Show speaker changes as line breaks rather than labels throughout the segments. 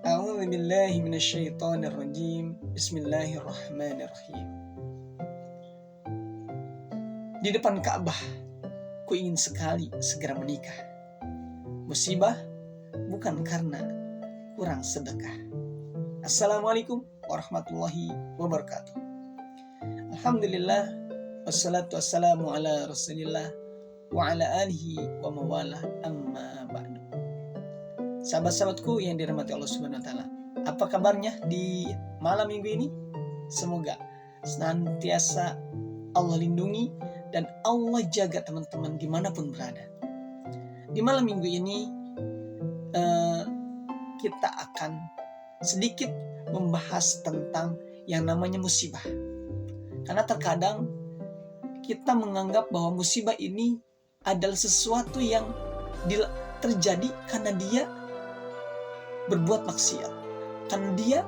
A'udzu billahi minasyaitonir rajim. Bismillahirrahmanirrahim. Di depan Ka'bah, ku ingin sekali segera menikah. Musibah bukan karena kurang sedekah. Assalamualaikum warahmatullahi wabarakatuh. Alhamdulillah, wassalatu wassalamu ala rasulillah wa ala alihi wa mawalah, amma ba'du. Sahabat-sahabatku yang dirahmati Allah Subhanahu wa taala, apa kabarnya di malam minggu ini? Semoga senantiasa Allah lindungi dan Allah jaga teman-teman dimanapun berada. Di malam minggu ini kita akan sedikit membahas tentang yang namanya musibah. Karena terkadang kita menganggap bahwa musibah ini adalah sesuatu yang terjadi karena dia berbuat maksiat, karena dia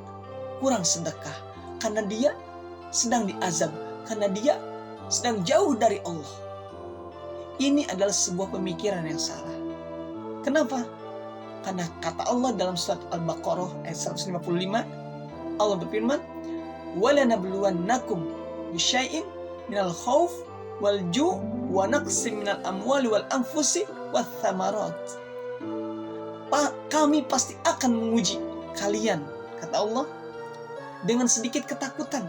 kurang sedekah, karena dia sedang diazab, karena dia sedang jauh dari Allah. Ini adalah sebuah pemikiran yang salah. Kenapa? Karena kata Allah dalam surat Al-Baqarah ayat 155, Allah berfirman, وَلَنَبْلُوَنَّكُمْ بِشَيْءٍ مِنَ الْخَوْفِ وَالْجُوعِ وَنَقْصٍ مِنَ الْأَمْوَالِ وَالْأَنْفُسِ وَالثَّمَرَاتِ. Kami pasti akan menguji kalian, kata Allah, dengan sedikit ketakutan,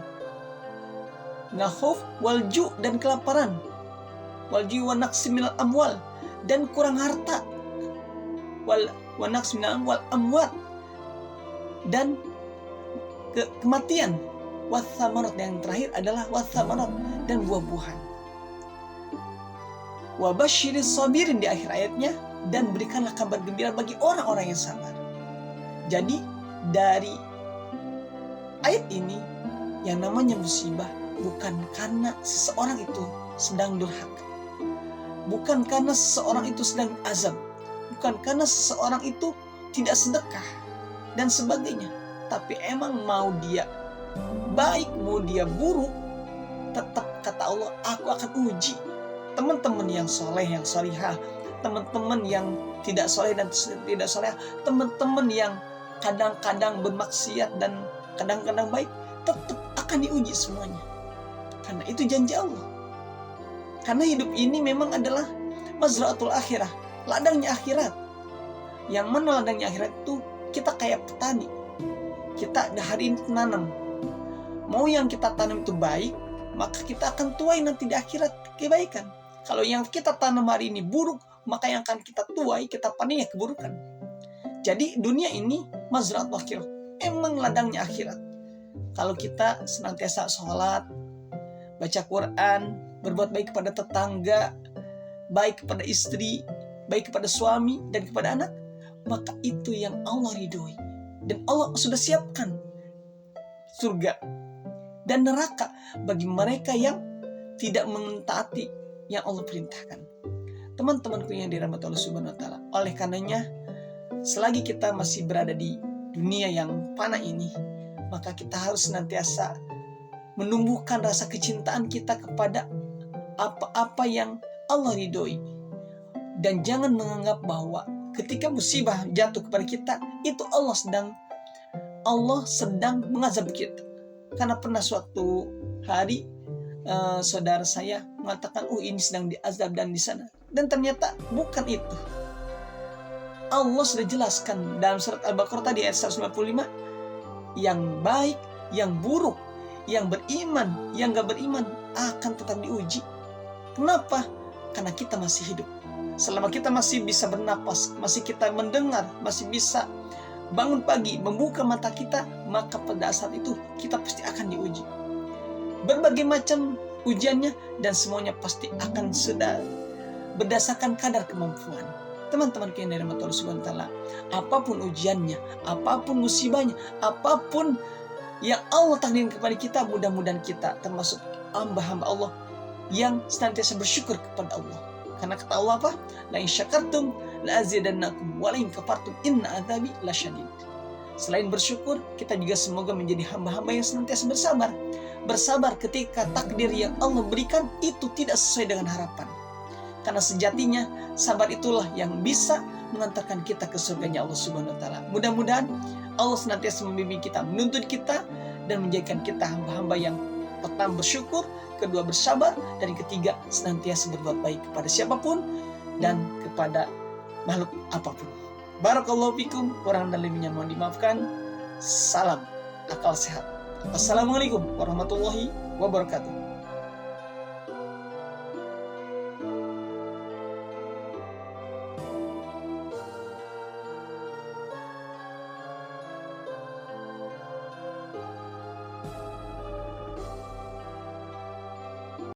khauf wal ju' dan kelaparan, wal ju' wa naqsi minal amwal, dan kurang harta, wal wa naqsi minal amwat, dan kematian, wa thamarat, yang terakhir adalah wa thamarat, dan buah-buahan. Wa basyiris sabirin di akhir ayatnya, dan berikanlah kabar gembira bagi orang-orang yang sabar. Jadi dari ayat ini, yang namanya musibah bukan karena seseorang itu sedang durhaka, bukan karena seseorang itu sedang azab, bukan karena seseorang itu tidak sedekah dan sebagainya, tapi emang mau dia baik, mau dia buruk, tetap kata Allah, aku akan uji teman-teman yang soleh, yang solihah, teman-teman yang tidak soleh dan tidak soleh, teman-teman yang kadang-kadang bermaksiat dan kadang-kadang baik, tetap akan diuji semuanya. Karena itu janji Allah. Karena hidup ini memang adalah mazra'atul akhirah, ladangnya akhirat. Yang mana ladangnya akhirat itu kita kayak petani. Kita hari ini tanam. Mau yang kita tanam itu baik, maka kita akan tuai nanti di akhirat kebaikan. Kalau yang kita tanam hari ini buruk, maka yang akan kita tuai, kita panen ya keburukan. Jadi dunia ini mazra'atul akhirah, emang ladangnya akhirat. Kalau kita senantiasa sholat, baca Quran, berbuat baik kepada tetangga, baik kepada istri, baik kepada suami dan kepada anak, maka itu yang Allah ridhoi. Dan Allah sudah siapkan surga dan neraka bagi mereka yang tidak mentaati yang Allah perintahkan. Teman-temanku yang dirahmati Allah Subhanahu wa taala, oleh karenanya selagi kita masih berada di dunia yang fana ini, maka kita harus senantiasa menumbuhkan rasa kecintaan kita kepada apa-apa yang Allah ridhoi. Dan jangan menganggap bahwa ketika musibah jatuh kepada kita, itu Allah sedang mengazab kita. Karena pernah suatu hari saudara saya mengatakan, ini sedang diazab dan di sana. Dan ternyata bukan itu. Allah sudah jelaskan dalam surat Al-Baqarah tadi ayat 155, yang baik, yang buruk, yang beriman, yang gak beriman akan tetap diuji. Kenapa? Karena kita masih hidup. Selama kita masih bisa bernapas, masih kita mendengar, masih bisa bangun pagi, membuka mata kita, maka pada saat itu kita pasti akan diuji. Berbagai macam ujiannya, dan semuanya pasti akan sudah berdasarkan kadar kemampuan. Teman-teman yang dirahmati Allah Subhanahu wa taala, apapun ujiannya, apapun musibahnya, apapun yang Allah takdirkan kepada kita, mudah-mudahan kita termasuk hamba-hamba Allah yang senantiasa bersyukur kepada Allah. Karena kata Allah apa? La in syakartum la azidannakum wa la in kafartum inna adzabi lasyadid. Selain bersyukur, kita juga semoga menjadi hamba-hamba yang senantiasa bersabar. Bersabar ketika takdir yang Allah berikan itu tidak sesuai dengan harapan. Karena sejatinya sabar itulah yang bisa mengantarkan kita ke surganya Allah Subhanahu wa taala. Mudah-mudahan Allah senantiasa membimbing kita, menuntun kita, dan menjadikan kita hamba-hamba yang pertama bersyukur, kedua bersabar, dan yang ketiga senantiasa berbuat baik kepada siapapun dan kepada makhluk apapun. Barakallahu fikum, kurang dan lebihnya mohon dimaafkan. Salam akal sehat. Wassalamualaikum warahmatullahi wabarakatuh.